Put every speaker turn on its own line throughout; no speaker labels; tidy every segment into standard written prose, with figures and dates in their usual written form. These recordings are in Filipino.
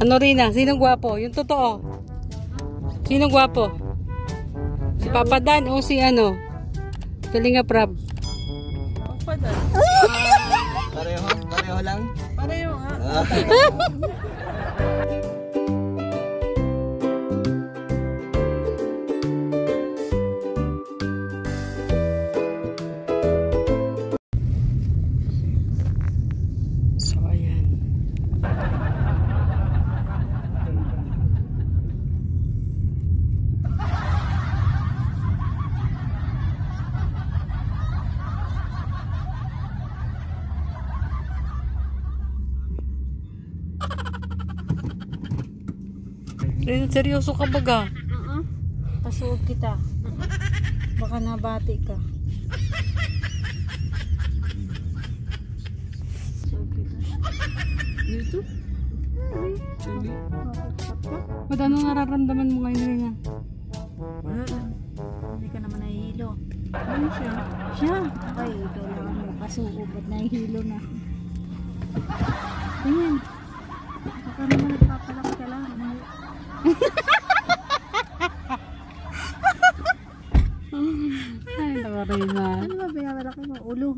Ano Rina? Sinong gwapo? Yung totoo. Sinong gwapo? Si Papa Dan o si ano? Kalinga Prab.
Papa Dan.
Pareho lang.
Pareho nga.
So, ayan. Rin, seryoso ka baga? Pasuot kita. Baka nabati ka. Pasuot kita. Dito? Ba't ano nararamdaman mo ngayon, Rina?
Hindi ka naman nahihilo.
Ano siya?
Siya? Ay, ikaw lang mo. Pasuot. Ba't nahihilo na? Tingin. Baka naman nagpapalaki ka lang.
Ay, naku, Rina.
Ano ba pinapalaki mo? Ulo.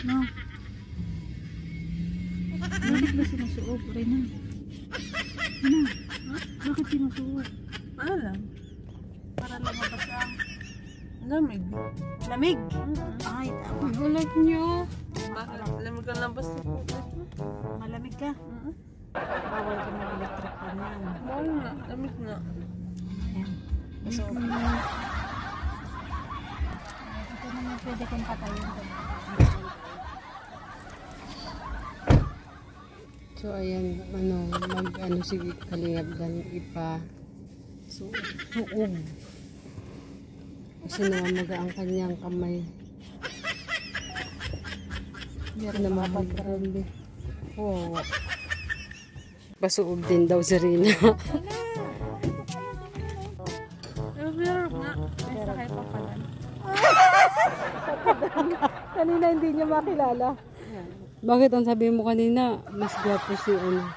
No. Bakit ba sinusuot? Rina? Ano? Bakit sinusuot?
Ano lang? Para lumabas ang lamig.
Lamig? Ay, tama.
Gulat niyo.
Bakit? Lamig ang labas sa pulis mo.
Malamig ka? Bawal ka ng electric fan yan.
Bawal nga. Lamig nga.
Ayan. So, ito naman pwede kong patayin doon.
So, ayan, ano si Kalingap Dan ipa suog. Kasi namamaga ang kanyang kamay. Meron na mapagkarami. Oo. Pasuog din daw si Rina.
Pero nga. Basta kay papalan.
Kanina hindi niya makilala. Bakit ang sabi mo kanina, mas gwapo si ano,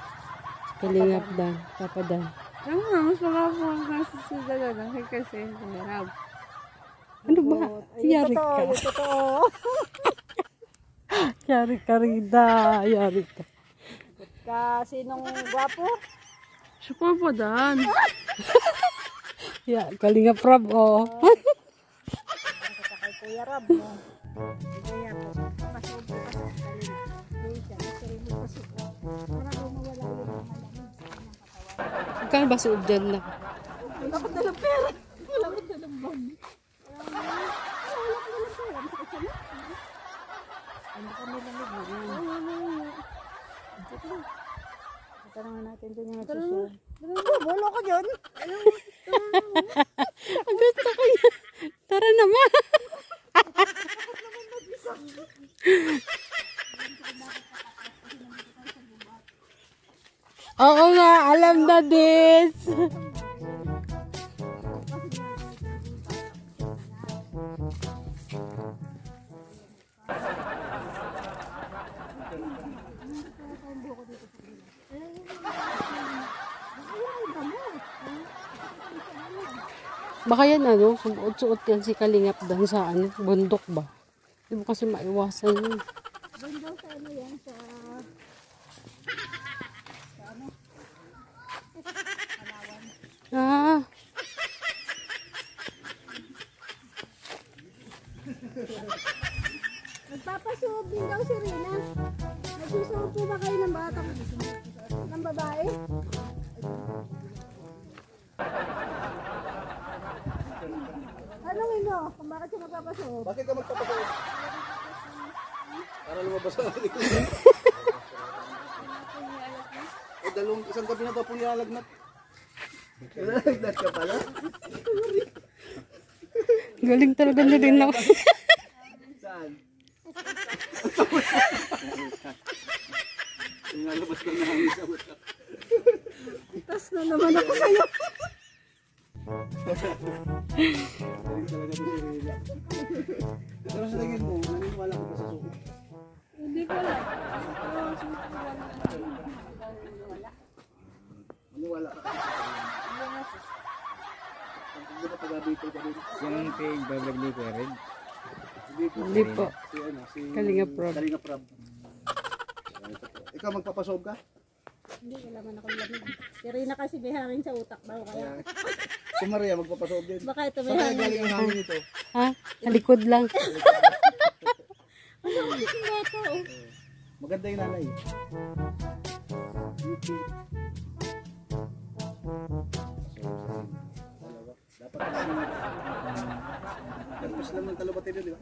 si Kalingap Dan, Papa Dan.
Ano nga, mas magapo ang kasi sa dalagang kasi kumirab.
Ano ba? Yari ka.
Totoo.
Yari ka, Rida. Yari ka.
Kasi nung gwapo,
Si Papa Dan.
Yeah, Kalingap Prab, oh.
kay Kuya Rab mo. Kaya po, pasuot ko pa sa kalina. Doon siya, gusto rin mo pasuot. Para daw mawala yung mga lamig sa kanyang katawan.
Magkano ba suog dyan na?
Wala ko dalang pera. Wala ko dalang bag. Ano kami lamig? Tanungan natin doon yung nagsusuot. Bolo ko dyan.
Ang gusto ko yan. Tara naman. Oo nga, alam na this. Baka yan ano, sumuot-suot yan si Kalingap Dan sa ano, bundok ba? Hindi mo kasi maiwasan yun.
Doon daw sa ano yan, sa ano?
Ah,
Nagpapasuot din daw si Rina. Nagsusuot po ba kayo ng batang ng babae? Anong ino? Kung bakit siya magpapasuot?
Bakit ka magpapasuot? Para lumabas ang isang gabi na ito po nilalagnat. Nilalagnat ka pala?
galing talaga na rin ako.
Saan? Nalabas ka na hangin sa mata.
Tas na naman ako sa'yo.
Galing talaga ito si Rina. Pero sa tingin mo, naniniwala ko ba sa suko?
Hindi ko lang.
naniniwala ka kasi sa sarili. Hindi ba taga-Bicol ka din?
Yung page bablog ni Kuya Red.
Hindi po.
Si ano, si
Kalinga Prab.
Kalinga Prab. Ikaw magpapasob ka?
Hindi, wala man ako lamig. Si Rina kasi may hangin sa utak daw. Kaya
Si Maria magpapasob din.
baka ito may
Saan kaya
hangin.
galing ang hangin ito?
Ha? Sa likod lang.
Ano ang bisikleta oh.
Maganda yung nanay. Dapat kasi Lagpas lang ng Talabate doon, di ba?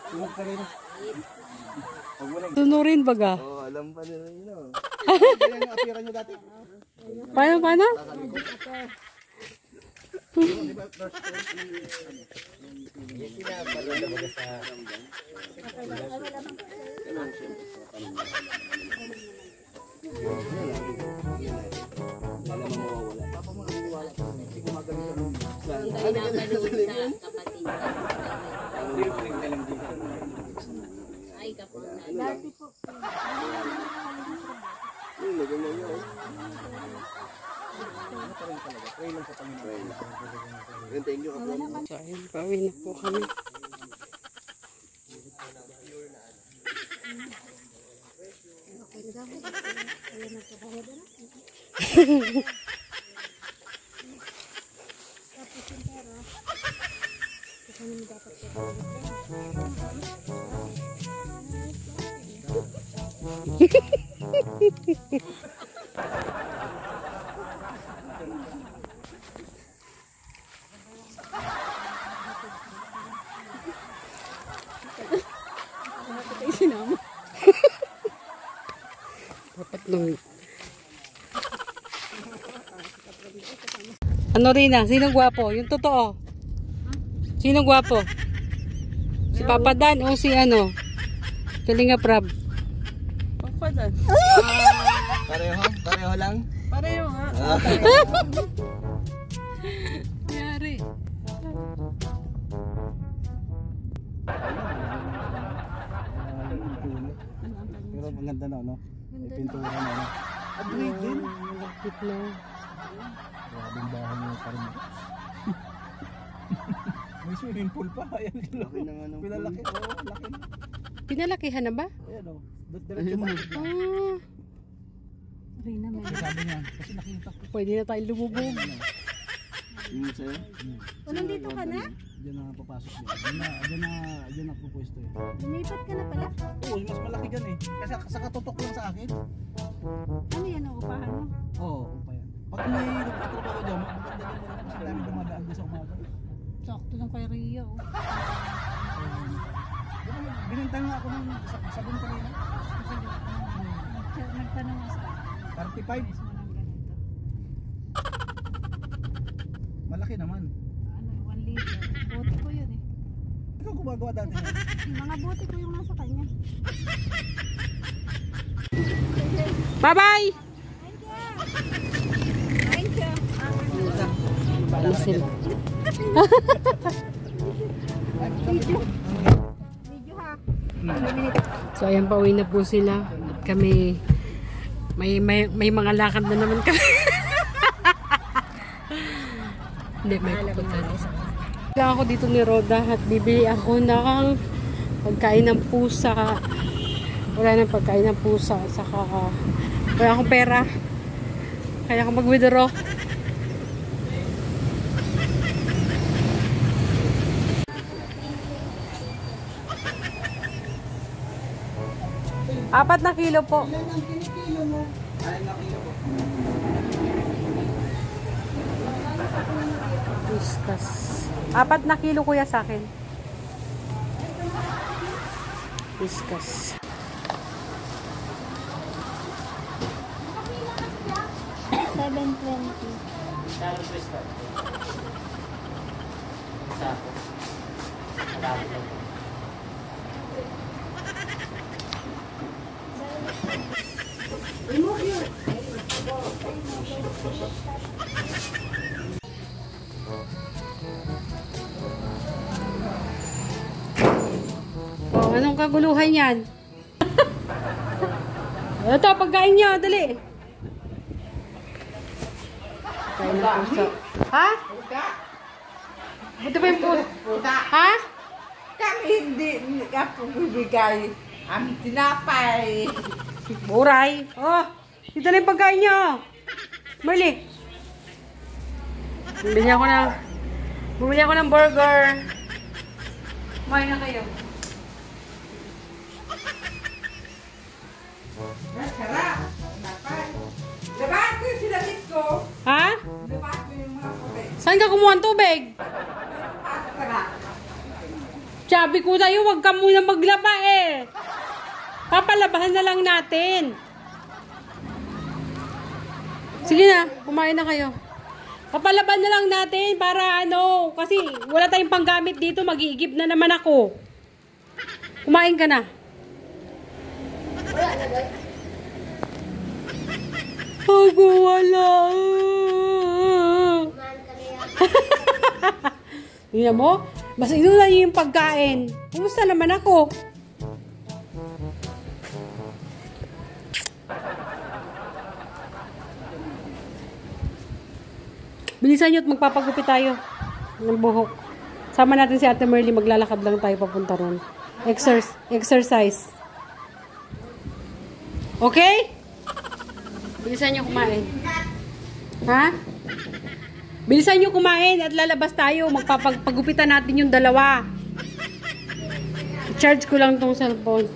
Tumog ka rin. Huwag mo lang.
Tunurin baga.
Oo, alam pa nila yun. Kaya yung apira nyo dati.
Paano, paano?
Di ba, first time,
So, ayun, pauwi na po kami. Dapat nung... Ano Rina? Sinong gwapo? Yung totoo. Sinong gwapo? Si Papa Dan o si ano? Kalinga Prab.
Papa Dan.
pareho? Pareho lang?
Pareho nga.
Yari.
Pero ang ganda na, no? May pintura na, no? Upgrade din.
Malapit na.
Grabe yung bahay niya pa rin. May swimming pool pa. Ayan, laki na nga ng pool. Pinalaki, oo, laki na.
Pinalakihan na ba?
Ayan, o. Diretso ba?
Ah,
Rina may.
Sabi niya, kasi nakita ko.
pwede na tayong lumubog.
Yung sa'yo?
O nandito ka na?
Diyan na papasok niya. Diyan na pupwesto eh.
Lumipat ka na pala?
Oo, mas malaki dyan eh. Kasi sa katutok lang sa akin.
Ano yan ang upahan mo?
Oo, pa yan. Pag may nagtatrabaho dyan, maganda dyan mo kasi dami dumadaan dyan sa umaga.
Sakto lang kay Ria oh.
Binintang nga ako ng sabon kanina.
Nagtanong ako sa
35.
mas mo ng ganito.
Malaki naman.
Ano, 1 liter. Bote ko yun eh.
Ikaw gumagawa dati yan.
Yung mga bote ko yung nasa kanya.
Bye-bye!
Thank you.
Ano sila?
Video ha.
So ayan, pauwi na po sila. At kami, may mga lakad na naman kami. Hindi, may pupuntahan. Lang ako dito ni Roda at bibili ako ng pagkain ng pusa. Wala nang pagkain ng pusa. Saka wala akong pera. Kaya ako mag-withdraw. Apat na kilo po. Whiskas. 4 na kilo kuya sa akin. Whiskas. Wow Anong kaguluhan yan? Ito, pagkain niyo. Dali. Pagkain ng pusa. Ha? Buti ba yung pusa? Ha?
Kami hindi ako bibigay ang tinapay.
Buray. Oh, dito na yung pagkain niyo. Marley. Bumili ako ng burger. Kumain na kayo.
Masarap. Tinapay. Labahan ko yung sinamit ko.
Ha?
Labahan ko yung mga kulay.
Saan ka kumuha ng tubig?
Masarap.
Sabi ko sa'yo, huwag ka muna maglaba eh. Papalabahan na lang natin. Sige na, kumain na kayo. Papalaban na lang natin para ano, kasi wala tayong panggamit dito, mag-iigib na naman ako. Kumain ka na. Ako wala. Tingnan mo, mas inulan niyo yung pagkain. Kumusta naman ako? Bilisan nyo at magpapagupit tayo ng buhok. Sama natin si Ate Merly, maglalakad lang tayo papunta ron. Exercise. Okay? Bilisan nyo kumain. Ha? Bilisan nyo kumain at lalabas tayo. Magpapagpagupitan natin yung dalawa. I-charge ko lang tong cellphone.